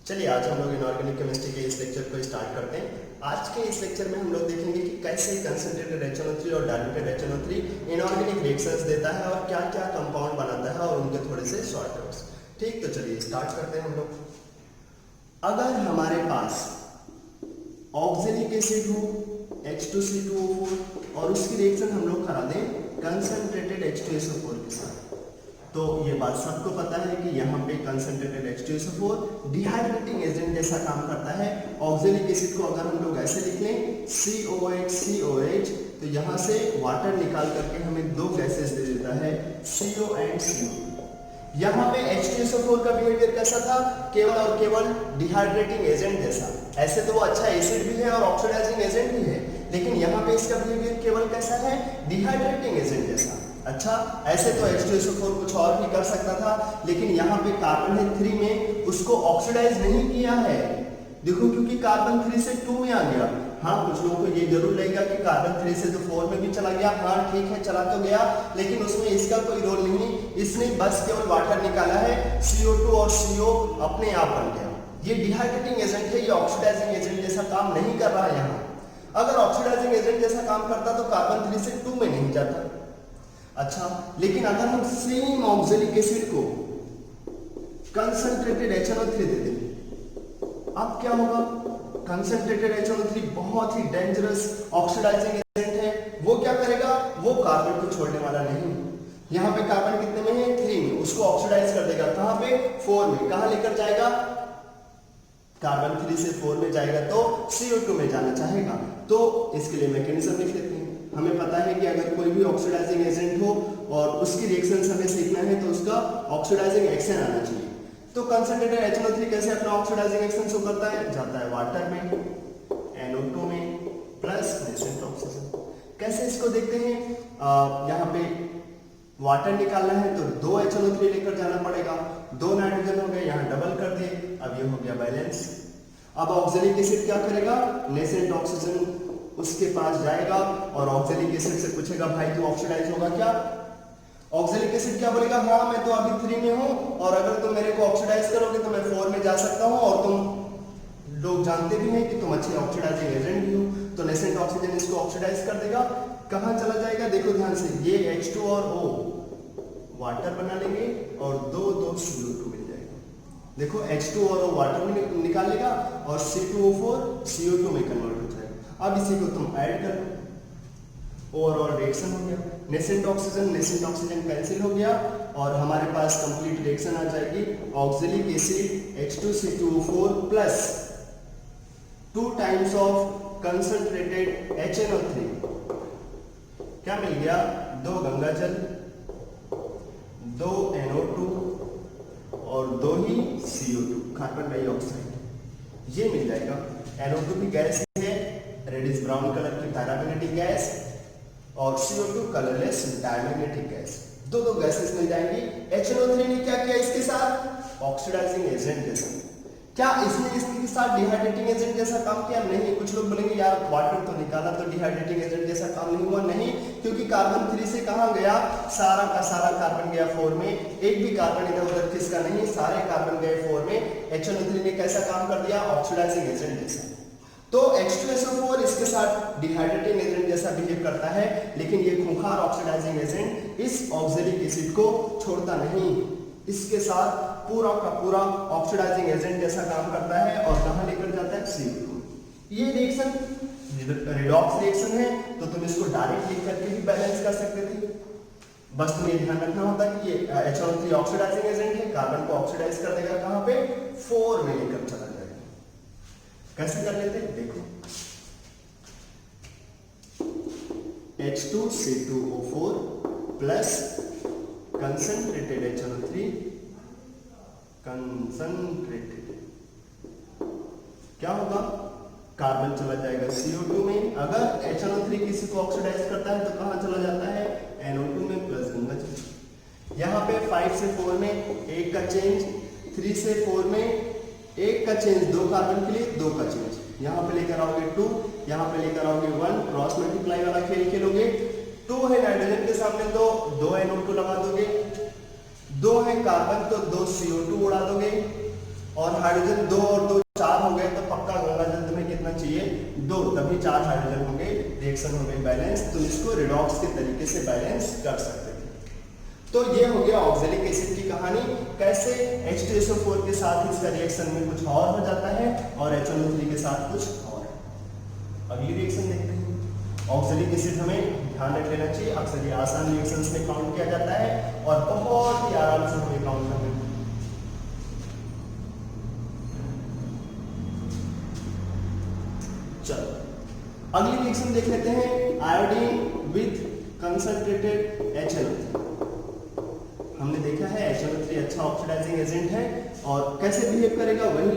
चलिए आज हम लोग इनऑर्गेनिक केमिस्ट्री के इस लेक्चर को स्टार्ट करते हैं। आज के इस लेक्चर में हम लोग देखेंगे कि कैसे कंसंट्रेटेड HNO3 और डाइल्यूटेड HNO3 इनऑर्गेनिक रिएक्शंस देता है और क्या क्या कंपाउंड बनाता है और उनके थोड़े से शॉर्ट नोट्स। ठीक, तो चलिए स्टार्ट करते हैं हम लोग। अगर हमारे पास ऑक्जेलिक एसिड हो H2C2O4 और उसकी रिएक्शन हम लोग करा दें कंसंट्रेटेड H2SO4 के साथ, तो ये बात सबको पता है कि यहाँ पे कंसंट्रेटेड H2SO4 डिहाइड्रेटिंग एजेंट जैसा काम करता है। ऑक्जेलिक एसिड को अगर हम लोग ऐसे लिख लें COH तो यहाँ से वाटर निकाल करके हमें दो गैसेस दे देता है CO एंड CO। यहाँ पे H2SO4 का बिहेवियर कैसा था? केवल और केवल डिहाइड्रेटिंग एजेंट जैसा। ऐसे तो वो अच्छा एसिड भी है और ऑक्सीडाइजिंग एजेंट भी है, लेकिन यहाँ पे इसका बिहेवियर केवल कैसा है? डिहाइड्रेटिंग एजेंट जैसा। अच्छा, ऐसे तो H2SO4 कुछ और भी कर सकता था, लेकिन यहाँ पे कार्बन है 3 में, उसको ऑक्सीडाइज नहीं किया है। देखो, क्योंकि कार्बन 3 से 2 में आ गया। हाँ, कुछ लोगों को ये जरूर लगेगा कि कार्बन 3 से तो 4 में भी चला गया। हाँ ठीक है, चला तो गया, लेकिन उसमें इसका कोई रोल नहीं। इसने बस केवल वाटर निकाला है, CO2 और CO अपने आप बन गया। ये डिहाइड्रेटिंग एजेंट है, ये ऑक्सीडाइजिंग एजेंट जैसा काम नहीं कर रहा है। यहाँ अगर ऑक्सीडाइजिंग एजेंट जैसा काम करता तो कार्बन 3 से 2 में नहीं जाता। अच्छा, लेकिन अगर हम सेम ऑक्जेलिक एसिड को कंसंट्रेटेड HNO3 दे दें, अब क्या होगा? कंसंट्रेटेड HNO3 बहुत ही डेंजरस ऑक्सीडाइजिंग एजेंट है। वो क्या करेगा? वो कार्बन को छोड़ने वाला नहीं। यहाँ पे कार्बन कितने में है? 3 में। उसको ऑक्सीडाइज कर देगा। कहाँ पे? 4 में। कहाँ लेकर जाएगा? कार्बन 3 से 4 में जाएगा तो CO2 में जाना चाहेगा। तो इसके लिए मैकेनिज्म लिख लेते हैं। हमें पता है कि अगर कोई भी ऑक्सीडाइजिंग एजेंट हो और उसकी रिएक्शंस हमें सीखना है तो उसका ऑक्सीडाइजिंग एक्शन आना चाहिए। तो कंसंट्रेटेड HNO3 कैसे अपना ऑक्सीडाइजिंग एक्शन शो करता है? जाता है वाटर में, NO2 में प्लस नेसेंट ऑक्सीजन। कैसे इसको देखते हैं? यहाँ पे वाटर निकालना है तो 2 HNO3 लेकर जाना पड़ेगा। 2 नाइट्रोजन हो गए, यहाँ डबल कर दिए, अब ये हो गया बैलेंस। अब ऑक्जेलिक एसिड क्या करेगा? नेसेंट ऑक्सीजन उसके पास जाएगा और ऑक्जेलिक एसिड से पूछेगा, भाई तू ऑक्सीडाइज होगा क्या? ऑक्जेलिक एसिड क्या बोलेगा? हाँ, मैं तो अभी 3 में हूं और अगर तुम मेरे को ऑक्सीडाइज करोगे तो मैं 4 में जा सकता हूं, और तुम लोग जानते भी हैं कि तुम अच्छे ऑक्सीडाइजिंग एजेंट भी हो। तो नेसेंट ऑक्सीजन इसको ऑक्सीडाइज कर देगा। कहां चला जाएगा? देखो ध्यान से, ये H2 और O वाटर बना लेंगे और 2 CO2 मिल जाएगा। देखो, H2 और O वाटर में निकाल लेगा और C2O4 CO2 में कन्वर्ट हो जाएगा। अब इसी को तुम ऐड कर लो, ओवरऑल रिएक्शन हो गया। नेसेंट ऑक्सीजन कैंसिल हो गया और हमारे पास कंप्लीट रिएक्शन आ जाएगी। Oxalic acid H2C2O4 plus 2 times of concentrated HNO3, क्या मिल गया? 2 गंगा जल, 2 NO2 और 2 ही CO2 कार्बन डाइऑक्साइड, ये मिल जाएगा। NO2 भी गैस है, रेडिश ब्राउन कलर की पैरामैग्नेटिक गैस, और CO2 कलरलेस डायमैग्नेटिक गैस। दो गैसेस मिल जाएंगी। HNO3 ने क्या किया इसके साथ? ऑक्सीडाइजिंग एजेंट जैसा। क्या इसने इसके साथ डिहाइड्रेटिंग एजेंट जैसा काम किया? नहीं। कुछ लोग बोलेंगे यार वाटर तो निकाला तो डिहाइड्रेटिंग एजेंट जैसा काम नहीं हुआ। नहीं, क्योंकि कार्बन 3 से कहां गया? सारा का सारा कार्बन गया 4 में। एक भी कार्बन इधर उधर किसका नहीं, सारे कार्बन गए 4 में। HNO3 ने कैसा काम कर दिया? ऑक्सीडाइजिंग एजेंट जैसा। तो H2SO4 इसके साथ डिहाइड्रेटिंग एजेंट जैसा बिहेव करता है, लेकिन ये खूंखार ऑक्सीडाइजिंग एजेंट इस ऑक्जेलिक एसिड को छोड़ता नहीं। इसके साथ पूरा का पूरा ऑक्सीडाइजिंग एजेंट जैसा काम करता है और कहां लेकर जाता है? CO2। ये रिएक्शन रिडॉक्स रिएक्शन है, तो तुम इसको डायरेक्ट लिख करके भी बैलेंस कर सकते थे। बस तुम्हें ध्यान रखना होता कि ये HNO3 ऑक्सीडाइजिंग एजेंट है, कार्बन को ऑक्सीडाइज कर देगा कहां पे? 4 में लेकर चला जाएगा। कैसे कर लेते हैं? देखो, H2C2O4 plus concentrated HNO3 concentrated, क्या होगा? कार्बन चला जाएगा CO2 में। अगर HNO3 किसी को ऑक्सीडाइज करता है तो कहां चला जाता है? NO2 में प्लस गंगा जल। यहाँ पे 5 से 4 में 1 का चेंज, 3 से 4 में 1 का चेंज, 2 कार्बन के लिए 2 का चेंज। यहाँ पे लेकर आओगे 2, यहाँ पे लेकर आओगे 1, क्रॉस मल्टीप्लाई वाला खेल खेलोगे। 2 है नाइट्रोजन के सामने तो 2 NO2 लगा दोगे, 2 है कार्बन तो 2 CO2 उड़ा दोगे, और हाइड्रोजन 2 और 2 4 हो गए, तो पक्का गंगा जल तुम्हें कितना चाहिए 2, तभी 4 हाइड्रोजन हो गए, रिएक्शन हो गई बैलेंस। तुम इसको रिडॉक्स के तरीके से बैलेंस कर सकते थे। तो ये हो गया ऑक्जेलिक एसिड की कहानी, कैसे H2SO4 के साथ इसका रिएक्शन में कुछ और हो जाता है और HNO3 के साथ कुछ और। अगली रिएक्शन देखते हैं। ऑक्जेलिक एसिड हमें ध्यान रख लेना चाहिए, अक्सर ये आसान रिएक्शंस में काउंट किया जाता है और बहुत ही आराम से हमें काउंट करना है। चलो अगली रिएक्शन देख लेते हैं, आयोडीन विथ कंसंट्रेटेड HNO3। हमने देखा है HNO3 अच्छा ऑक्सीडाइजिंग एजेंट है और कैसे बिहेव करेगा, वही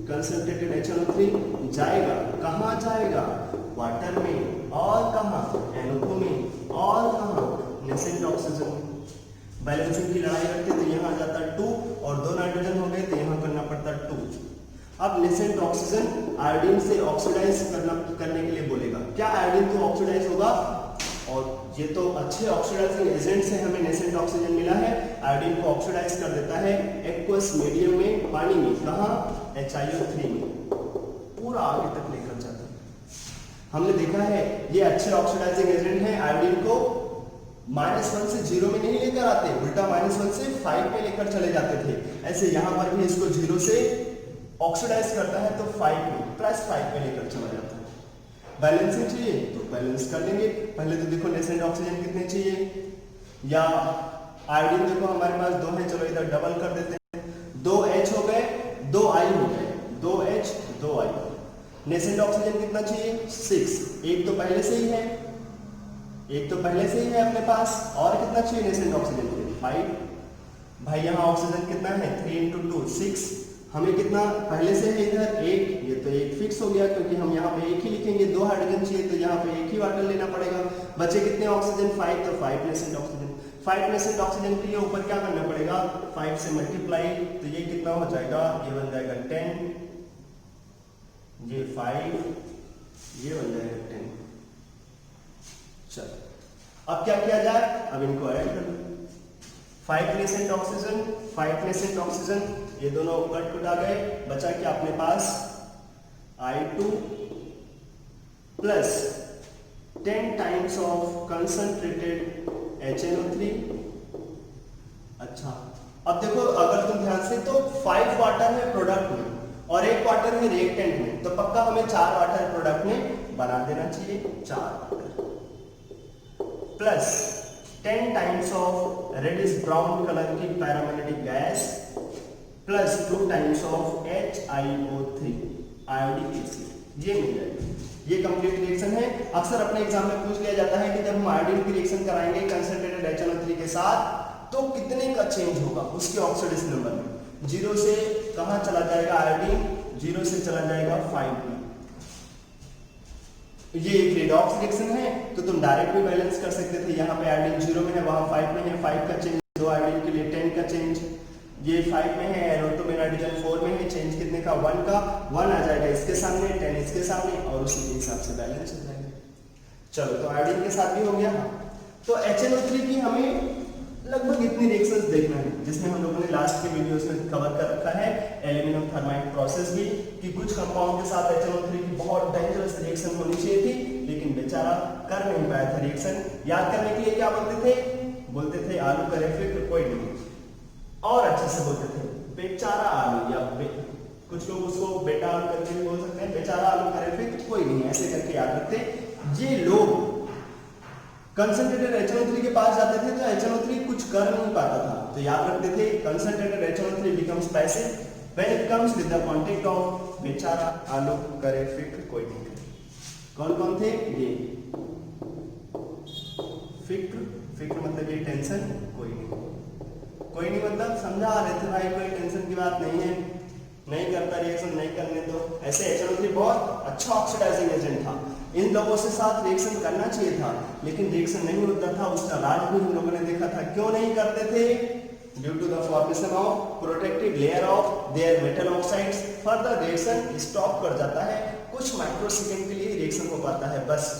कंसंट्रेटेड HNO3 जाएगा, कहाँ जाएगा, वाटर में, और कहाँ, NO2 में, और कहाँ, नेसेंट ऑक्सीजन में। बैलेंसिंग की लड़ाई करते तो यहाँ आ जाता 2 और 2 नाइट्रोजन हो गए तो यहाँ करना पड़ता 2। अब नेसेंट ऑक्सीजन आयोडीन से ऑक्सीडाइज करने के लिए बोलेगा, क्या आयोडीन तो ऑक्सीडाइज होगा, और ये तो अच्छे ऑक्सीडाइजिंग एजेंट से हमें नेसेंट ऑक्सीजन मिला है, आयोडीन को ऑक्सीडाइज कर देता है एक्वस मीडियम में, पानी में, कहाँ, HiO3 में, पूरा आगे तक लेकर जाता है। हमने देखा है ये अच्छे ऑक्सीडाइजिंग एजेंट है, आयोडीन को -1 से 0 में नहीं लेकर आते, उल्टा -1 से 5 पे लेकर चले जाते थे। ऐसे यहाँ पर भी इसको 0 से ऑक्सीडाइज करता है तो 5 में, +5 पे लेकर चला जाता है। बैलेंसिंग चाहिए तो बैलेंस कर लेंगे। पहले तो देखो नेसेंट ऑक्सीजन कितने चाहिए, या आयोडीन देखो हमारे पास 2 है, चलो इधर डबल कर देते हैं, 2H हो गए, 2I हो गए, 2H 2I। नेसेंट ऑक्सीजन कितना चाहिए 6, एक तो पहले से ही है, एक तो पहले से ही है अपने पास, और कितना चाहिए नेसेंट ऑक्सीजन के 5। भाई यहाँ ऑक्सीजन कितना है 3 × 2 6, हमें कितना पहले से है इधर 1, ये तो 1 फिक्स हो गया क्योंकि हम यहाँ पे 1 ही लिखेंगे, 2 हाइड्रोजन चाहिए तो यहाँ पे 1 ही वाटर लेना पड़ेगा। बचे कितने ऑक्सीजन 5, तो 5 नेसेंट ऑक्सीजन। 5 नेसेंट ऑक्सीजन के लिए ऊपर क्या करना पड़ेगा 5 से मल्टीप्लाई, तो ये कितना हो जाएगा, ये बन जाएगा 10, ये 5, ये बन जाएगा 10। चलो अब क्या किया जाए, अब इनको ऐड कर लो, 5 नेसेंट ऑक्सीजन 5 नेसेंट ऑक्सीजन, ये दोनों कट आ गए, बचा क्या अपने पास I2 plus 10 times of concentrated HNO3। अच्छा अब देखो अगर तुम ध्यान से तो 5 वाटर है प्रोडक्ट में और 1 वाटर है रिएक्टेंट में, तो पक्का हमें 4 वाटर प्रोडक्ट में बना देना चाहिए, 4 water plus 10 times of reddish brown colour की paramagnetic gas plus 2 times of HiO3 iodic acid, ये मिल जाएगा। ये कंप्लीट रिएक्शन है। अक्सर अपने एग्जाम में पूछ लिया जाता है कि जब हम आयोडीन की रिएक्शन कराएंगे कंसंट्रेटेड HNO3 के साथ तो कितने का चेंज होगा उसके ऑक्सीडेशन नंबर में। 0 से कहां चला जाएगा आयोडीन, 0 से चला जाएगा 5 में। ये एक रिडॉक्स रिएक्शन है तो तुम डायरेक्ट भी बैलेंस कर सकते थे, यहाँ पे आयोडीन 0 में है वहां 5 में है, 5 का चेंज 2 आयोडीन के लिए 10 का चेंज, ये 5 में है, NO2 में नाइट्रोजन 4 में है, चेंज कितने का 1 का, 1 आ जाएगा इसके सामने, 10 इसके सामने और उसी के हिसाब से बैलेंस हो जाएगा। चलो तो आयोडीन के साथ भी हो गया। तो HNO3 की हमें लगभग इतनी रिएक्शंस देखना है जिसमें हम लोगों ने लास्ट के वीडियोस में कवर कर रखा है एल्यूमिनियम थर्माइट प्रोसेस भी, कि कुछ कंपाउंड के साथ HNO3 की बहुत डेंजरस रिएक्शन होनी चाहिए थी लेकिन बेचारा कर नहीं पाया था रिएक्शन। याद करने के लिए क्या बोलते थे आलू करे फिक्र कोई नहीं, और अच्छे से बोलते थे बेचारा आलू, या कुछ लोग उसको बेटा आलू करके भी बोल सकते हैं, बेचारा आलू करे फिक्र कोई नहीं, ऐसे करके याद रखते। ये लोग कंसंट्रेटेड HNO3 के पास जाते थे तो HNO3 कुछ कर नहीं पाता था, तो याद रखते थे concentrated HNO3 becomes passive when it comes with the contact of बेचारा आलू करे फिक्र कोई नहीं। कौन कौन थे ये, फिक्र मतलब ये टेंशन कोई नहीं मतलब समझा रहे थे भाई कोई टेंशन की बात नहीं है, नहीं करता रिएक्शन नहीं करने दो। ऐसे HNO3 बहुत अच्छा ऑक्सीडाइजिंग एजेंट था, इन लोगों से साथ रिएक्शन करना चाहिए था लेकिन रिएक्शन नहीं होता था, उसका राज भी हम लोगों ने देखा था। क्यों नहीं करते थे, due to the formation of protective layer of their metal oxides. Further reaction stop कर जाता है, कुछ माइक्रोसेकंड के लिए रिएक्शन हो पाता है बस,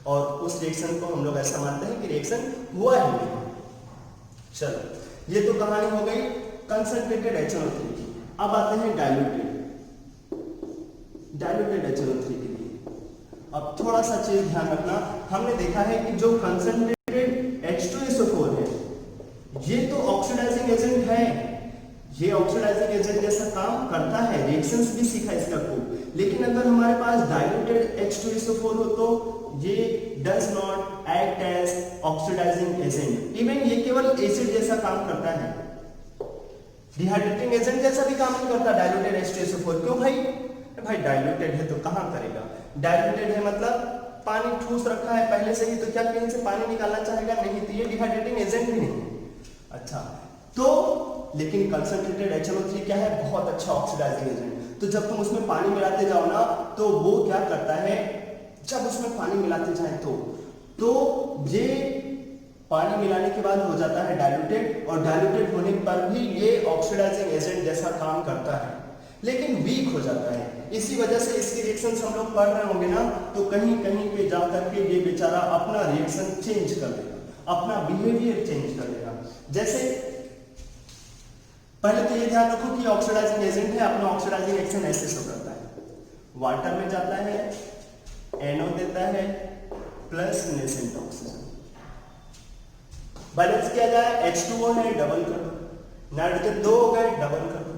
और उस रिएक्शन को हम लोग ऐसा मानते हैं कि रिएक्शन हुआ ही नहीं। चलो ये तो कहानी हो गई कंसंट्रेटेड HNO3 की। अब आते हैं डाइल्यूटेड HNO3 के लिए। अब थोड़ा सा चीज ध्यान रखना, हमने देखा है कि जो कंसंट्रेटेड H2SO4 है ये तो ऑक्सीडाइजिंग एजेंट है, ये ऑक्सीडाइजिंग एजेंट जैसा काम करता है, रिएक्शंस भी सीखा इसका खूब, लेकिन अगर हमारे पास डाइल्यूटेड H2SO4 हो तो ये does not act as oxidising agent, even ये केवल एसिड जैसा काम करता है, डिहाइड्रेटिंग एजेंट जैसा भी काम नहीं करता डाइल्यूटेड H2SO4। क्यों भाई डाइल्यूटेड है तो कहां करेगा, डाइल्यूटेड है मतलब पानी ठूस रखा है पहले से ही, तो क्या कहीं से पानी निकालना चाहेगा, नहीं, तो ये डिहाइड्रेटिंग एजेंट भी नहीं। अच्छा, तो लेकिन कंसंट्रेटेड HNO3 क्या है, बहुत अच्छा ऑक्सीडाइजिंग एजेंट। तो जब तुम उसमें पानी मिलाते जाओ ना तो वो क्या करता है, जब उसमें पानी मिलाते जाए तो ये पानी मिलाने के बाद हो जाता है डाइल्यूटेड, और डाइल्यूटेड होने पर भी ये ऑक्सीडाइजिंग एजेंट जैसा काम करता है, लेकिन वीक हो जाता है। इसी वजह से इसकी रिएक्शंस हम लोग पढ़ रहे होंगे ना, तो कहीं कहीं पे जा करके ये बेचारा अपना रिएक्शन चेंज कर देगा, अपना बिहेवियर चेंज कर देगा। जैसे पहले तो ये ध्यान रखो कि ऑक्सीडाइजिंग एजेंट है, अपना ऑक्सीडाइजिंग एक्शन ऐसे शो करता है, वाटर में जाता है, NO देता है प्लस नेसेंट ऑक्सीजन, बैलेंस किया जाए, H2O है डबल कर दो, नाइट्रोजन 2 हो गए डबल कर दो,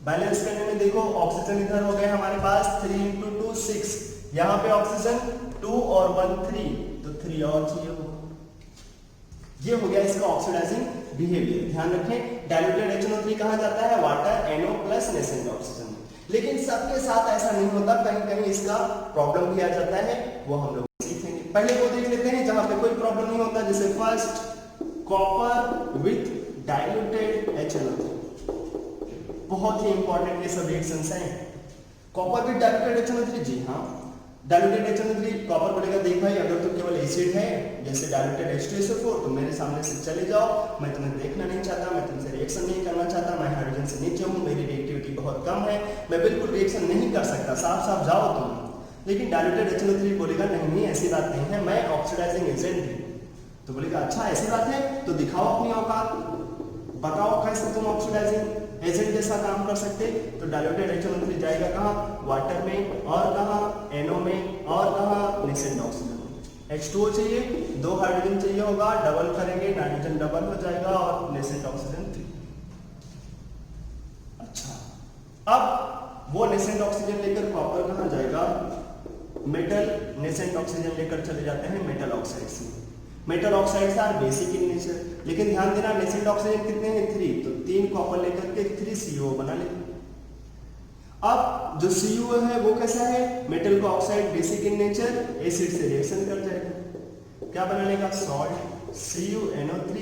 बैलेंस करने में देखो ऑक्सीजन इधर हो गए हमारे पास 3 × 2 6, यहां पे ऑक्सीजन 2 और 1 3, तो 3 और चाहिए होगा, ये हो गया इसका ऑक्सीडाइजिंग बिहेवियर। ध्यान रखें डाइल्यूटेड HNO3 कहां जाता है, water, NO plus nascent oxygen, लेकिन सबके साथ ऐसा नहीं होता, कहीं कहीं इसका प्रॉब्लम भी आ जाता है, वो हम लोग सीखेंगे। पहले वो देख लेते हैं जहां पे कोई प्रॉब्लम नहीं होता, जैसे first copper with diluted HNO3, बहुत ही इंपॉर्टेंट ये सब रिएक्शंस हैं। कॉपर विद डाइल्यूटेड HNO3, जी हाँ, डाइल्यूटेड HNO3 कॉपर बोलेगा देख भाई अगर तो केवल एसिड है जैसे डाइल्यूटेड H2SO4 तो मेरे सामने से चले जाओ, मैं तुम्हें देखना नहीं चाहता, मैं तुमसे रिएक्शन नहीं करना चाहता, मैं हाइड्रोजन से नीचे हूँ, मेरी रिएक्टिविटी बहुत कम है, मैं बिल्कुल रिएक्शन नहीं कर सकता, साफ साफ जाओ तुम। लेकिन डाइल्यूटेड HNO3 बोलेगा नहीं नहीं ऐसी बात नहीं है, मैं ऑक्सीडाइजिंग एजेंट हूँ। तो बोलेगा अच्छा ऐसी बात है तो दिखाओ अपनी औकात, बताओ कैसे तुम ऑक्सीडाइजिंग एजेंट जैसा काम कर सकते। तो डाइल्यूटेड HNO3 जाएगा कहाँ, वाटर में, और कहाँ, NO में, और कहाँ, नेसेंट ऑक्सीजन में। H2O चाहिए, 2 हाइड्रोजन चाहिए होगा, डबल करेंगे, नाइट्रोजन डबल हो जाएगा और नेसेंट ऑक्सीजन 3। अच्छा, अब वो नेसेंट ऑक्सीजन लेकर कॉपर कहाँ जाएगा, मेटल, नेसेंट ऑक्सीजन लेकर चले जाते हैं मेटल ऑक्साइड्स में। Metal oxides are basic in nature, लेकिन ध्यान देना नेसेंट ऑक्सीजन कितने हैं, 3, तो 3 कॉपर लेकर के 3CO बना ले। अब जो CO है वो कैसा है, मेटल का oxide basic in nature, acid से रिएक्शन कर जाएगा, क्या बना लेगा, salt CuNO3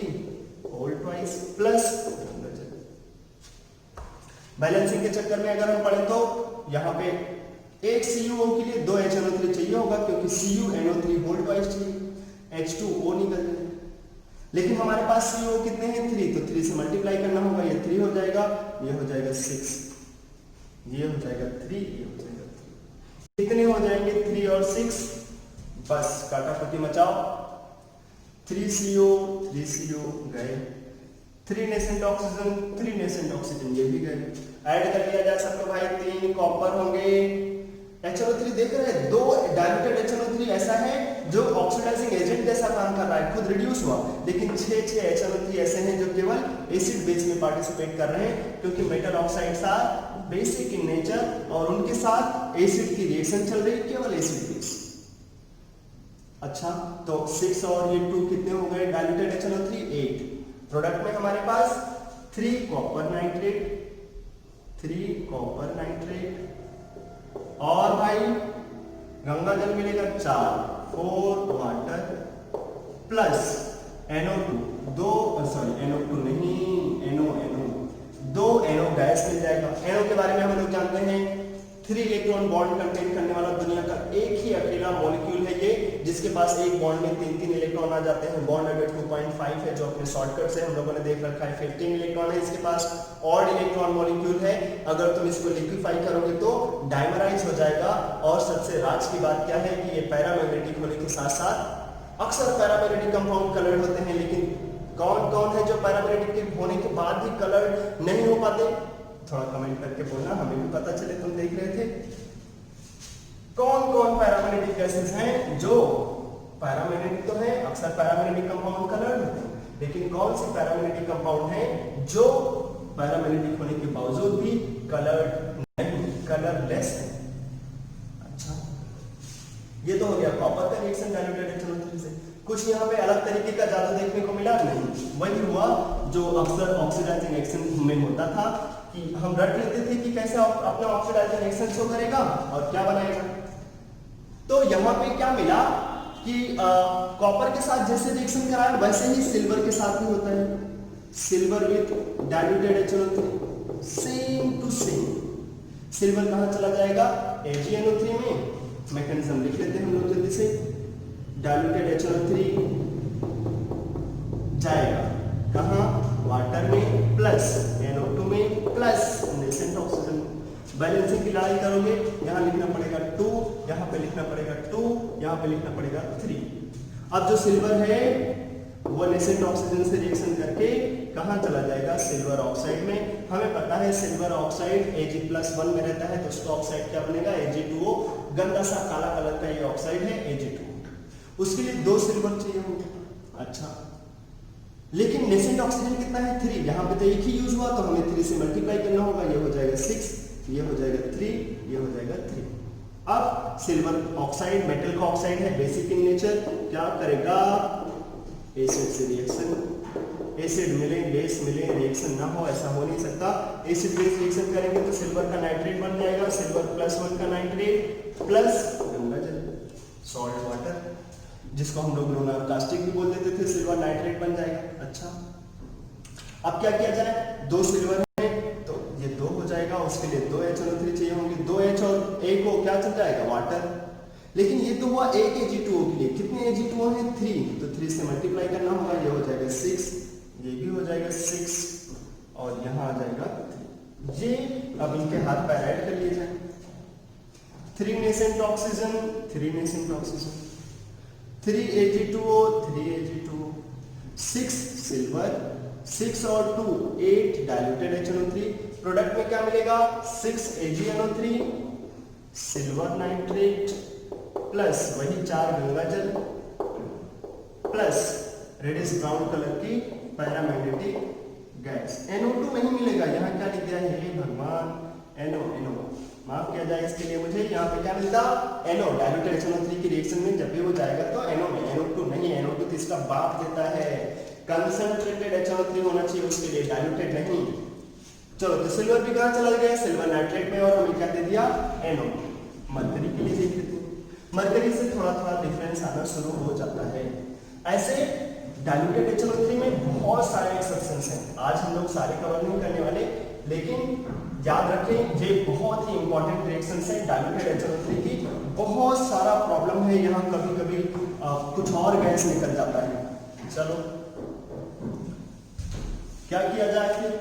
whole twice plus, balancing के चक्कर में अगर हम पढ़े तो यहाँ पे एक CuO के लिए 2 HNO3 चाहिए होगा, क्योंकि CuNO3 होल ट्वाइस चाहिए, H2O निकल जाएगा, लेकिन हमारे पास CO कितने हैं, 3, तो 3 से मल्टीप्लाई करना होगा, ये 3 हो जाएगा, ये हो जाएगा 6, ये हो जाएगा 3, ये हो जाएगा 3, कितने हो जाएंगे 3 और 6, बस काटाकुटी मचाओ, 3CO गए, 3 नेसेंट ऑक्सीजन 3 नेसेंट ऑक्सीजन ये भी गए, ऐड कर लिया जा सकता भाई, 3 कॉपर होंगे, HNO3 देख रहे हैं, 2 डाइल्यूटेड HNO3 ऐसा है जो ऑक्सीडाइजिंग एजेंट जैसा काम कर रहा है, खुद रिड्यूस हुआ, लेकिन 6 HNO3 ऐसे हैं जो केवल एसिड बेस में पार्टिसिपेट कर रहे हैं, क्योंकि metal oxides are basic in nature और उनके साथ एसिड की रिएक्शन चल रही है, केवल एसिड बेस। अच्छा, तो 6 और ये 2 कितने हो गए डाइल्यूटेड HNO3, 8, प्रोडक्ट में हमारे पास 3 कॉपर नाइट्रेट और भाई गंगा जल मिलेगा 4, 4 वाटर प्लस NO2, NO2 नहीं, NO 2 NO गैस मिल जाएगा। NO के बारे में हम लोग जानते हैं 3 इलेक्ट्रॉन बॉन्ड कंटेन करने वाला दुनिया का एक ही अकेला मॉलिक्यूल है ये, जिसके पास एक बॉन्ड में 3 इलेक्ट्रॉन आ जाते हैं। बॉन्ड अगर 2.5 है जो अपने शॉर्टकट से हम लोगों ने देख रखा है, 15 इलेक्ट्रॉन है इसके पास, ऑड इलेक्ट्रॉन मॉलिक्यूल है, अगर तुम इसको लिक्विफाई करोगे तो डाइमराइज हो जाएगा। और सबसे राज की बात क्या है कि ये पैरामैग्नेटिक होने के साथ साथ अक्सर पैरामैग्नेटिक कंपाउंड कलर्ड होते हैं, लेकिन कौन कौन है जो पैरामैग्नेटिक होने के बाद भी कलर्ड नहीं हो पाते, थोड़ा कमेंट करके बोलना, हमें भी पता चले तुम देख रहे थे। कौन कौन पैरामैग्नेटिक गैसेस हैं जो पैरामैग्नेटिक तो है, अक्सर पैरामैग्नेटिक कंपाउंड कलर्ड होते हैं, लेकिन कौन सी पैरामैग्नेटिक कंपाउंड है जो पैरामैग्नेटिक होने के बावजूद भी कलर्ड नहीं, कलरलेस है। अच्छा, ये तो हो गया कॉपर का रिएक्शन डाइल्यूटेड HNO3 से। कुछ यहाँ पे अलग तरीके का जादू देखने को मिला नहीं, वही हुआ जो अक्सर ऑक्सीडाइजिंग एक्शन में होता था कि हम रट लेते थे कि कैसे अपना ऑक्सीडाइजिंग एक्शन शो करेगा और क्या बनाएगा। तो यहाँ पे क्या मिला कि कॉपर के साथ जैसे रिएक्शन कराया वैसे ही सिल्वर के साथ भी होता है। Silver with diluted HNO3 same to same. Silver कहाँ चला जाएगा? AgNO3 में। मैकेनिज्म लिख लेते हैं हम लोग जल्दी से। डाइल्यूटेड HNO3 जाएगा कहाँ? वाटर में प्लस NO2 में प्लस नेसेंट ऑक्सीजन। बैलेंसिंग की लड़ाई करोगे, यहाँ लिखना पड़ेगा 2, यहाँ पे लिखना पड़ेगा 2, यहाँ पे लिखना पड़ेगा 3। अब जो सिल्वर है वो नेसेंट ऑक्सीजन से रिएक्शन करके कहाँ चला जाएगा? सिल्वर ऑक्साइड में। हमें पता है सिल्वर ऑक्साइड Ag+1 में रहता है, तो उसका ऑक्साइड क्या बनेगा? Ag2O। गंदा सा काला कलर का ये ऑक्साइड है Ag2। उसके लिए 2 सिल्वर चाहिए होंगे। अच्छा, लेकिन नेसेंट ऑक्सीजन कितना है? 3। यहाँ पे तो एक ही यूज हुआ, तो हमें 3 से मल्टीप्लाई करना होगा। ये हो जाएगा 6, ये हो जाएगा 3, ये हो जाएगा 3। अब सिल्वर ऑक्साइड मेटल का ऑक्साइड है, बेसिक इन नेचर, क्या करेगा? एसिड से रिएक्शन। एसिड मिले बेस मिले रिएक्शन ना हो, ऐसा हो नहीं सकता। एसिड बेस रिएक्शन करेंगे तो सिल्वर का नाइट्रेट बन जाएगा, सिल्वर +1 का नाइट्रेट प्लस गंगा जल, सॉल्ट वाटर, जिसको हम लोग लोनार कास्टिक भी बोल देते थे, सिल्वर नाइट्रेट बन जाएगा। अच्छा, अब क्या किया जाए? 2 सिल्वर है तो ये 2 हो जाएगा, उसके लिए 2 HNO3 चाहिए होंगे। 2H और A को क्या चल जाएगा? वाटर। लेकिन ये तो हुआ एक Ag2O के लिए। कितने Ag2O हैं? 3, तो 3 से मल्टीप्लाई करना होगा। ये हो जाएगा 6, ये भी हो जाएगा 6 और यहाँ आ जाएगा 3। ये अब इनके हाथ पैर ऐड कर लिए जाए। 3 nascent oxygen, 3 nascent oxygen, 3 Ag2O, 3 Ag2O, 6 silver, 6 और 2 8 डाइल्यूटेड HNO3। प्रोडक्ट में क्या मिलेगा? 6 AgNO3 सिल्वर नाइट्रेट प्लस वही 4 गंगा जल प्लस रेडिश ब्राउन कलर की पैरामैग्नेटिक गैस। NO2 नहीं मिलेगा, यहाँ क्या लिख दिया है? हे भगवान, NO माफ किया जाए इसके लिए मुझे। यहाँ पे क्या मिलता? NO। डाइल्यूटेड HNO3 की रिएक्शन में जब भी वो जाएगा तो NO में, NO2 नहीं। NO2 तो इसका बाप देता है। कंसंट्रेटेड HNO3 होना चाहिए उसके लिए, डाइल्यूटेड नहीं। चलो, तो सिल्वर भी कहाँ चला गया? सिल्वर नाइट्रेट में, और हमें क्या दे दिया? NO। मरकरी के लिए देख लेते हैं। मरकरी से थोड़ा थोड़ा डिफरेंस आना शुरू हो जाता है। ऐसे डाइल्यूटेड HNO3 में बहुत सारे एक्सेप्शंस हैं, आज हम लोग सारे कवर नहीं करने वाले, लेकिन याद रखें ये बहुत ही इंपॉर्टेंट रिएक्शंस हैं डाइल्यूटेड HNO3 की। बहुत सारा प्रॉब्लम है यहाँ, कभी कभी कुछ और गैस निकल जाता है। चलो, क्या किया जाए फिर?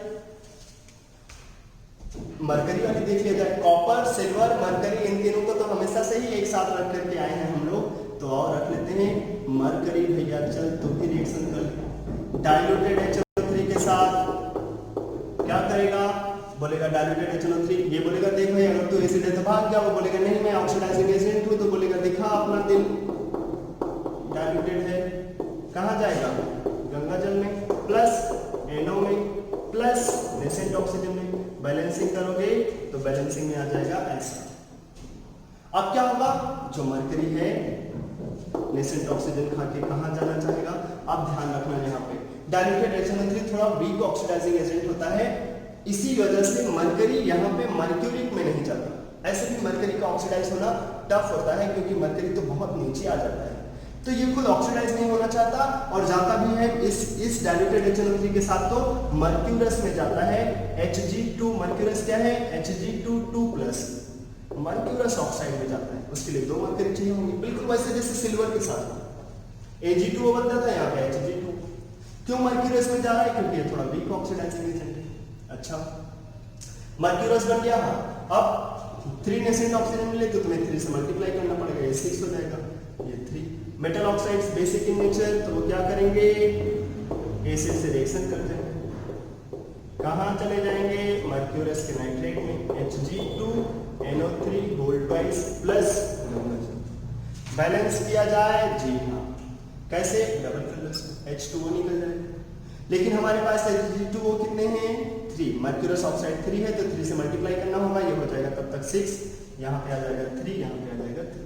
मरकरी वाली देख लिया जाए। कॉपर, सिल्वर, मरकरी, इन तीनों को तो हमेशा से ही एक साथ रख करके आए हैं हम लोग, तो और रख लेते हैं। मरकरी भैया चल तू भी रिएक्शन कर। डाइल्यूटेड HNO3 के साथ क्या करेगा? बोलेगा डाइल्यूटेड HNO3। ये बोलेगा देख भाई अगर तू एसिड है तो भाग जा। वो बोलेगा नहीं मैं ऑक्सीडाइजिंग एजेंट हूं, तो बोलेगा दिखा अपना दिल। डाइल्यूटेड है, कहाँ जाएगा? गंगा जल में प्लस NO में प्लस नेसेंट ऑक्सीजन में। बैलेंसिंग करोगे तो बैलेंसिंग में आ जाएगा ऐसा। अब क्या होगा? जो मरकरी है नेसेंट ऑक्सीजन खा के कहाँ जाना चाहेगा? अब ध्यान रखना, यहाँ पे डाइल्यूटेड HNO3 थोड़ा वीक ऑक्सीडाइजिंग एजेंट होता है, इसी वजह से मरकरी यहाँ पे मर्क्यूरिक में नहीं जाता। ऐसे भी मरकरी का ऑक्सीडाइज होना टफ होता है क्योंकि मरकरी तो बहुत नीचे आ जाता है, तो ये खुद ऑक्सीडाइज नहीं होना चाहता और जाता भी है इस डाइल्यूटेड HNO3 के साथ तो मर्क्यूरस में जाता है। Hg2 मर्क्यूरस क्या है? Hg2 मर्क्यूरस ऑक्साइड में जाता है, उसके लिए 2 मरकरी चाहिए होंगे, बिल्कुल वैसे जैसे सिल्वर के साथ Ag2O बनता था, यहाँ पे Hg2। क्यों मर्क्यूरस में जा रहा है? क्योंकि ये थोड़ा वीक ऑक्सीडाइजिंग एजेंट है। अच्छा, मर्क्यूरस बन गया। अब 3 नेसेंट ऑक्सीजन मिले तो तुम्हें 3 से मल्टीप्लाई करना पड़ेगा, ये 6 हो जाएगा, ये 3। Metal oxides basic in nature, तो वो क्या करेंगे? एसिड से रिएक्शन करते हैं, कहाँ चले जाएंगे? मर्क्यूरस के नाइट्रेट में, Hg2NO3 whole twice plus balance किया जाए, जी हाँ। कैसे? डबल फिलर्स में H2O निकल जाएगा। लेकिन हमारे पास Hg2O कितने हैं? 3। मर्क्यूरस ऑक्साइड 3 है तो 3 से मल्टीप्लाई करना होगा, ये हो जाएगा तब तक 6, यहाँ पे आ जाएगा 3, यहाँ पे आ जाएगा 3।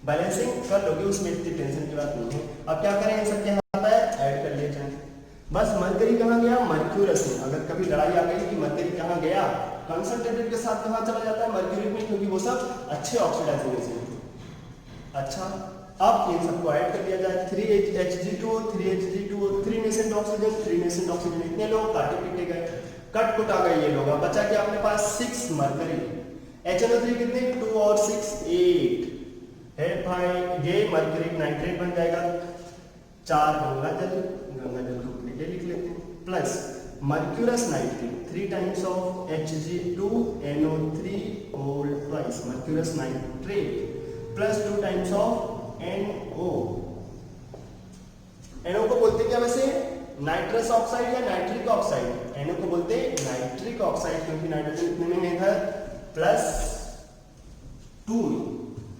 बैलेंसिंग कर लोगे, उसमें इतनी टेंशन की बात नहीं है। अब क्या करें? इन सबके हाथ पर ऐड कर लिए जाए। बस मरकरी कहाँ गया? मर्क्यूरस में। अगर कभी लड़ाई आ गई कि मरकरी कहाँ गया, कंसंट्रेटेड के साथ कहाँ चला जाता है? मर्क्यूरी में, क्योंकि वो सब अच्छे ऑक्सीडाइजिंग एजेंट हैं। अच्छा, अब इन सबको ऐड कर दिया जाए। 3Hg2O 3Hg2O 3 nascent oxygen 3 nascent oxygen, इतने लोग काटे पीटे गए, कट कुट आ गए ये लोग। अब बचा क्या अपने पास? 6 मरकरी। HNO3 कितने? 2 और 6 8 है भाई। ये मरकरी नाइट्रेट बन जाएगा। 4 गंगा जल कंप्लीटली लिख लेते हैं, plus mercurous nitrate 3 times of Hg2NO3 whole twice, mercurous nitrate plus 2 times of NO। NO को बोलते क्या वैसे? नाइट्रस ऑक्साइड या नाइट्रिक ऑक्साइड? NO को बोलते नाइट्रिक ऑक्साइड, क्योंकि नाइट्रोजन कितने में है इधर? +2।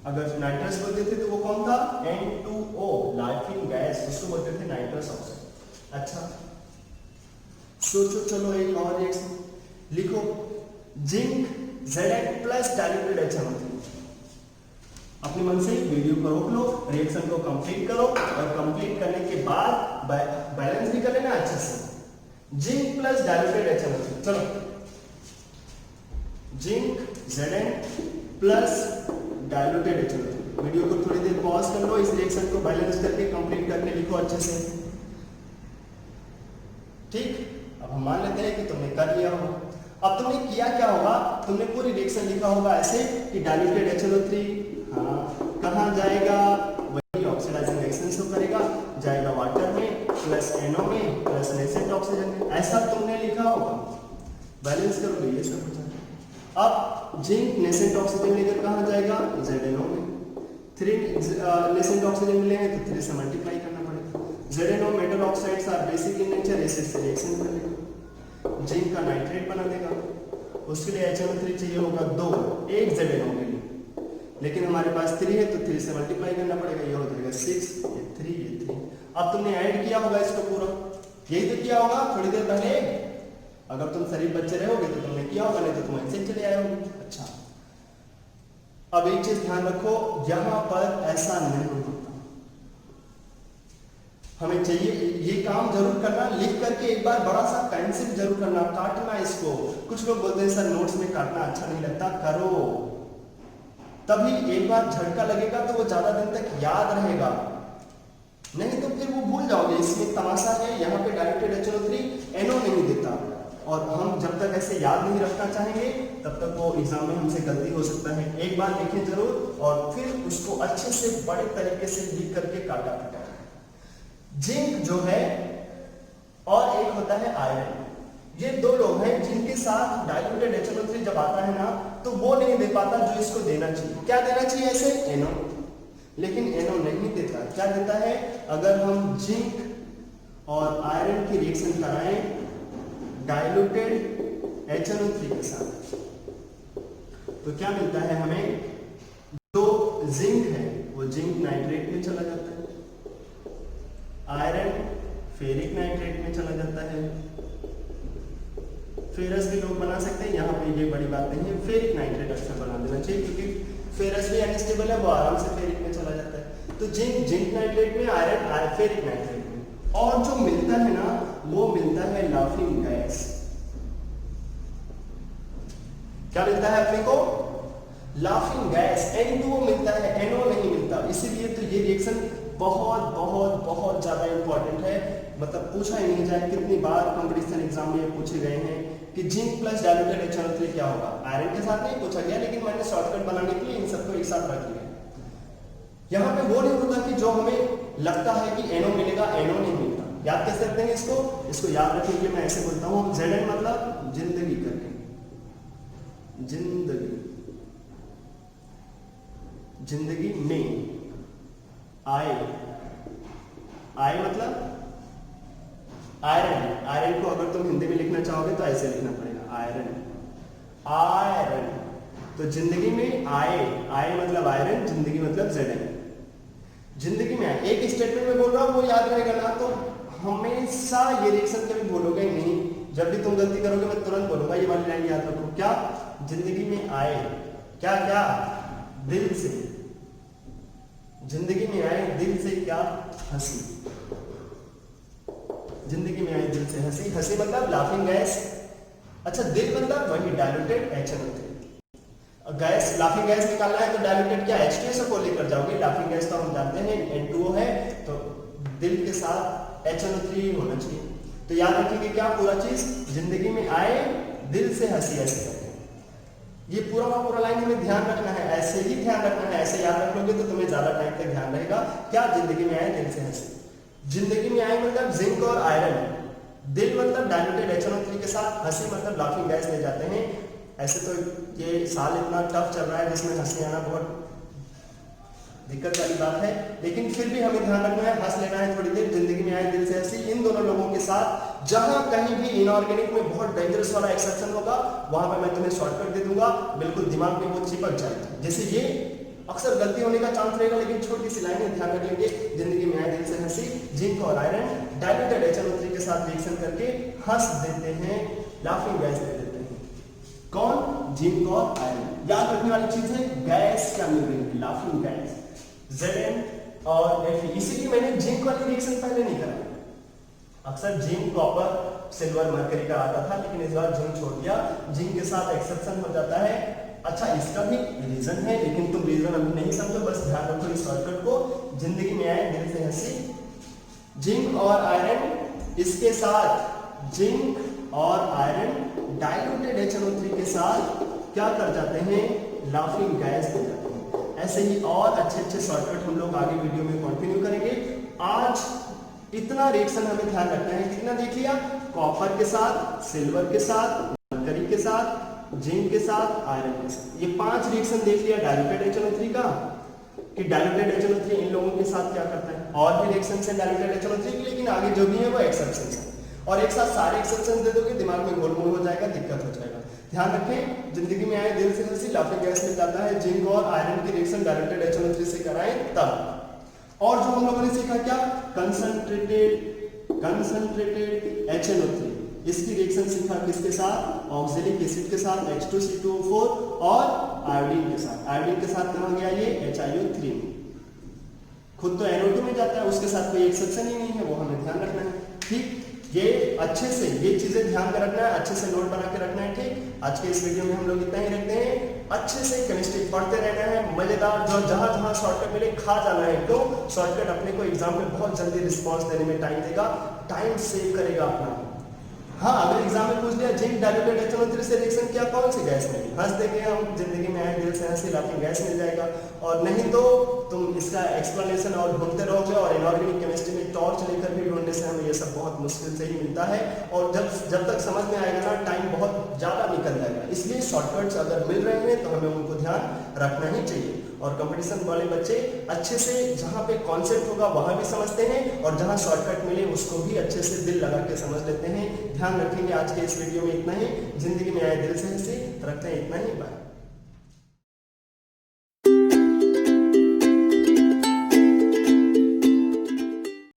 अगर नाइट्रस बोलते थे तो वो कौन था? N2O, लाफिंग गैस, उसको बोलते थे नाइट्रस ऑक्साइड। अच्छा, सोचो, चलो एक और रिएक्शन लिखो। Zinc Zn plus diluted HNO3। अपने मन से वीडियो को रोक लो, रिएक्शन को कंप्लीट करो, और कंप्लीट करने के बाद बैलेंस भी कर लेना अच्छे से। जिंक प्लस डाइल्यूटेड HNO3, चलो zinc Zn plus diluted HNO3। Video को थोड़ी देर पॉज कर लो, इस रिएक्शन को बैलेंस करके कंप्लीट करके लिखो अच्छे से, ठीक। अब हम मान लेते हैं कि तुमने कर लिया होगा। अब तुमने किया क्या होगा? तुमने पूरी रिएक्शन लिखा होगा ऐसे कि डाइल्यूटेड HNO3 कहाँ जाएगा? वही ऑक्सीडाइजिंग रिएक्शन से करेगा, जाएगा वाटर में प्लस NO में प्लस नेसेंट ऑक्सीजन में, ऐसा तुमने लिखा होगा। बैलेंस करोगे ये सब हो जाएगा। अब जिंक नेसेंट ऑक्सीजन लेकर कहाँ जाएगा? ZNO में। 3 नेसेंट ऑक्सीजन मिलेंगे तो 3 से मल्टीप्लाई करना पड़ेगा। ZNO metal oxides are basic in nature, acid से रिएक्शन कर लेगा, जिंक का नाइट्रेट बना देगा। उसके लिए HNO3 चाहिए होगा 2, एक ZNO के लिए, लेकिन हमारे पास 3 है तो 3 से मल्टीप्लाई करना पड़ेगा, ये हो जाएगा 6, ये 3, ये 3। अब तुमने ऐड किया होगा इसको पूरा, यही तो किया होगा थोड़ी देर पहले। अगर तुम शरीफ बच्चे रहोगे तो तुमने किया होगा, नहीं तो तुम ऐसे चले आए होगे। अच्छा, अब एक चीज ध्यान रखो, यहां पर ऐसा नहीं होता। हमें चाहिए ये काम जरूर करना, लिख करके एक बार बड़ा सा पेंसिल जरूर करना, काटना इसको। कुछ लोग बोलते हैं सर नोट्स में काटना अच्छा नहीं लगता, करो, तभी एक बार झटका लगेगा तो वो ज्यादा दिन तक याद रहेगा, नहीं तो फिर वो भूल जाओगे। इसमें तमाशा है, यहाँ पे डाइल्यूटेड HNO3 NO नहीं देता, और हम जब तक ऐसे याद नहीं रखना चाहेंगे तब तक वो एग्जाम में हमसे गलती हो सकता है। एक बार लिखें जरूर, और फिर उसको अच्छे से बड़े तरीके से लिख करके काटा पीटा। जिंक जो है और एक होता है आयरन, ये 2 लोग हैं जिनके साथ डाइल्यूटेड HNO3 जब आता है ना तो वो नहीं दे पाता जो इसको देना चाहिए। क्या देना चाहिए? ऐसे NO, लेकिन NO नहीं देता। क्या देता है? अगर हम जिंक और आयरन की रिएक्शन कराएं डाइल्यूटेड HNO3 के साथ तो क्या मिलता है हमें? जो जिंक है वो जिंक नाइट्रेट में चला जाता है, आयरन फेरिक नाइट्रेट में चला जाता है, फेरस भी लोग बना सकते हैं, यहाँ पे ये बड़ी बात नहीं है, फेरिक नाइट्रेट अक्सर बना देना चाहिए क्योंकि फेरस भी अनस्टेबल है, वो आराम से फेरिक में चला जाता है। तो जिंक नाइट्रेट में, आयरन फेरिक नाइट्रेट में, और जो मिलता है ना वो मिलता है लाफिंग गैस। क्या मिलता है अपने को? लाफिंग गैस, N2O मिलता है, NO नहीं मिलता। इसीलिए तो ये रिएक्शन बहुत बहुत बहुत ज्यादा इंपॉर्टेंट है, मतलब पूछा ही नहीं जाए, कितनी बार कंपटीशन एग्जाम में पूछे गए हैं कि जिंक प्लस डाइल्यूटेड HNO3 क्या होगा। आयरन के साथ नहीं पूछा गया, लेकिन मैंने शॉर्टकट बनाने के लिए इन सबको एक साथ रख लिया। यहाँ पे वो नहीं होता कि जो हमें लगता है कि NO मिलेगा, NO नहीं मिलता। याद कैसे रखते हैं इसको याद रखने के लिए मैं ऐसे बोलता हूँ, Zn मतलब जिंदगी करके, जिंदगी में, आई मतलब आयरन, आयरन को अगर तुम हिंदी में लिखना चाहोगे तो ऐसे लिखना पड़ेगा, आयरन, आयरन। तो जिंदगी में आए, आए मतलब आयरन, जिंदगी मतलब ZN। जिंदगी में आए, एक स्टेटमेंट में बोल रहा हूँ वो याद रहेगा ना, तो हमेशा ये रिएक्शन कभी बोलोगे ही नहीं। जब भी तुम गलती करोगे मैं तुरंत बोलूंगा ये वाली लाइन याद रखो। क्या? जिंदगी में आए, क्या क्या? दिल से, जिंदगी में आए दिल से क्या? हंसी। जिंदगी में आए दिल से हंसी, हंसी मतलब लाफिंग गैस। अच्छा, दिल मतलब वही diluted HNO3। Gas, laughing gas निकालना है तो डायल्यूटेड क्या H2SO को लेकर जाओगे। लाफिंग गैस तो हम जानते हैं N2O है, तो दिल के साथ HNO3 होना चाहिए। तो याद रखिए क्या पूरा चीज, जिंदगी में आए दिल से हंसी, ऐसे करते हैं। ये पूरा का पूरा लाइन हमें ध्यान रखना है, ऐसे ही ध्यान रखना है। ऐसे याद रख लोगे तो तुम्हें ज्यादा टाइम तक ध्यान रहेगा। क्या? जिंदगी में आए दिल से हंसी। जिंदगी में आए मतलब जिंक और आयरन, दिल मतलब डायल्यूटेड HNO3 के साथ, हंसी मतलब लाफिंग गैस ले जाते हैं। ऐसे तो ये साल इतना टफ चल रहा है जिसमें हंसी आना बहुत दिक्कत वाली बात है, लेकिन फिर भी हमें ध्यान रखना है, हंस लेना है थोड़ी देर। जिंदगी में आए दिल से हंसी, इन दोनों लोगों के साथ जहां कहीं भी इनऑर्गेनिक में बहुत डेंजरस वाला एक्सेप्शन होगा वहां पर मैं तुम्हें शॉर्टकट दे दूंगा, बिल्कुल दिमाग में वो चिपक जाएगा। जैसे ये अक्सर गलती होने का चांस रहेगा, लेकिन छोटी सी लाइन ध्यान रख लेंगे। जिंदगी में आए दिल से हंसी, जिंक और आयरन डायल्यूटेड HNO3 के साथ रिएक्शन करके हंस देते हैं, लाफिंग गैस दे देते हैं। कौन? जिंक और आयरन। याद रखने वाली चीज है, गैस क्या मिल रही है? लाफिंग गैस, ZN और Fe। इसीलिए मैंने जिंक वाली रिएक्शन पहले नहीं करा। अक्सर जिंक, कॉपर, सिल्वर, मरकरी का आता था, लेकिन इस बार जिंक छोड़ दिया। जिंक के साथ एक्सेप्शन हो जाता है। अच्छा, इसका भी रीजन है, लेकिन तुम रीजन अभी नहीं समझो, बस ध्यान रखो इस शॉर्टकट को। जिंदगी में आए दिल से हंसी, जिंक और आयरन, इसके साथ जिंक और आयरन डाइल्यूटेड HNO3 के साथ क्या कर जाते हैं? लाफिंग गैस दे जाते हैं। ऐसे ही और अच्छे अच्छे शॉर्टकट हम लोग आगे वीडियो में कंटिन्यू करेंगे। आज इतना रिएक्शन हमें ध्यान रखना है। कितना देख लिया? कॉपर के साथ, सिल्वर के साथ, मरकरी के साथ, जिंक के साथ, आयरन के साथ। ये 5 रिएक्शन देख लिया डाइल्यूटेड HNO3 का, कि डाइल्यूटेड HNO3 इन लोगों के साथ क्या करता है। और भी रिएक्शन है डाइल्यूटेड HNO3 की, लेकिन आगे जो भी है वो एक्सेप्शन है। और एक साथ सारे एक्सेप्शन दे दोगे दिमाग में गोलमोल हो जाएगा, दिक्कत हो जाएगा। ध्यान रखें, जिंदगी में आए दिल से हंसी, लाफिंग गैस मिल जाता है। जिंक और आयरन की रिएक्शन डाइल्यूटेड HNO3 से कराएं तब। और जो हम लोगों ने सीखा क्या? कंसंट्रेटेड HNO3, इसकी रिएक्शन सीखा किसके साथ? ऑक्सैलिक एसिड के साथ, H2C2O4 और आयोडीन के साथ। आयोडीन के साथ कहां गया ये? HiO3। खुद तो NO2 में जाता है, उसके साथ कोई एक्सेप्शन ही नहीं है, वो हमें ध्यान रखना है। ठीक, ये अच्छे से ये चीजें ध्यान में रखना है, अच्छे से नोट बना के रखना है। ठीक, आज के इस वीडियो में हम लोग इतना ही रखते हैं। अच्छे से केमिस्ट्री पढ़ते रहना है, मजेदार, जो जहां जहां शॉर्टकट मिले खा जाना है। तो शॉर्टकट अपने को एग्जाम में बहुत जल्दी रिस्पॉन्स देने में टाइम देगा, टाइम सेव करेगा अपना। हाँ, अगर एग्जाम में पूछ लिया जिंक डाइल्यूटेड HNO3 से रिएक्शन किया कौन सी गैस में, हंस देंगे हम, जिंदगी में आए दिल से हंसी, लाफिंग गैस मिल जाएगा। और नहीं तो तुम इसका एक्सप्लेनेशन और ढूंढते रहोगे, और इनऑर्गेनिक केमिस्ट्री में टॉर्च लेकर भी ढूंढने से हमें ये सब बहुत मुश्किल से ही मिलता है। और जब तक समझ में आएगा ना, टाइम बहुत ज्यादा निकल जाएगा। इसलिए शॉर्टकट्स अगर मिल रहे हैं तो हमें उनको ध्यान रखना ही चाहिए। और कंपटीशन वाले बच्चे अच्छे से जहाँ पे कॉन्सेप्ट होगा वहां भी समझते हैं, और जहाँ शॉर्टकट मिले उसको भी अच्छे से दिल लगा के समझ लेते हैं। ध्यान रखेंगे। आज के इस वीडियो में इतना ही। जिंदगी में आए दिल से हंसी, रखते हैं इतना ही। बाय।